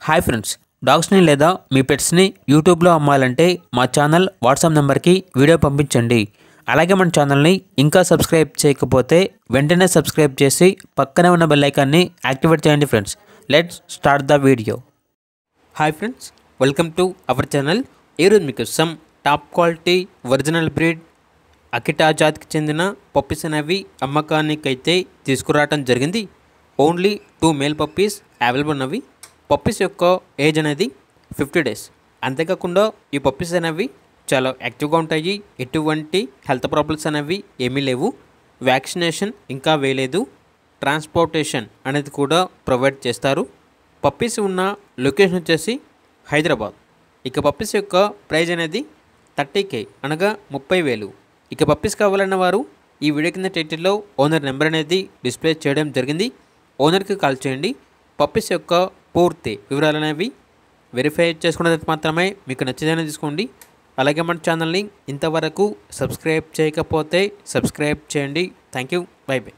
Hi friends, డాగ్స్ని లేదా మీ పెట్స్ని యూట్యూబ్లో అమ్మాలంటే మా ఛానల్ వాట్సాప్ నెంబర్కి వీడియో పంపించండి. అలాగే మన ఛానల్ని ఇంకా సబ్స్క్రైబ్ చేయకపోతే వెంటనే సబ్స్క్రైబ్ చేసి పక్కనే ఉన్న బెల్ ఐకాన్ని యాక్టివేట్ చేయండి friends. Let's start the video. Hi friends, welcome to our channel. ఈరోజు మీకోసం top quality original breed Akita జాతికి చెందిన పప్పీస్ అనేవి అమ్మకానికైతే తీసుకురావడం జరిగింది. ఓన్లీ 2 మేల్ పప్పీస్ అవైలబుల్ ఉన్నవి. పప్పీస్ యొక్క ఏజ్ అనేది 50 days. అంతేకాకుండా ఈ పప్పీస్ అనేవి చాలా యాక్టివ్గా ఉంటాయి. ఎటువంటి హెల్త్ ప్రాబ్లమ్స్ అనేవి ఏమీ లేవు. వ్యాక్సినేషన్ ఇంకా వేయలేదు. ట్రాన్స్పోర్టేషన్ అనేది కూడా ప్రొవైడ్ చేస్తారు. పప్పీస్ ఉన్న లొకేషన్ వచ్చేసి హైదరాబాద్. ఇక పప్పీస్ యొక్క ప్రైజ్ అనేది 30K అనగా 30,000. ఇక పప్పీస్ కావాలన్న వారు ఈ వీడియో కింద టైటిల్లో ఓనర్ నెంబర్ అనేది డిస్ప్లే చేయడం జరిగింది. ఓనర్కి కాల్ చేయండి. పప్పీస్ యొక్క పూర్తి వివరాలు అనేవి వెరిఫై చేసుకున్న తర్వాత మాత్రమే మీకు నచ్చేదని తీసుకోండి. అలాగే మన ఛానల్ని ఇంతవరకు సబ్స్క్రైబ్ చేయకపోతే సబ్స్క్రైబ్ చేయండి. Thank you. By by.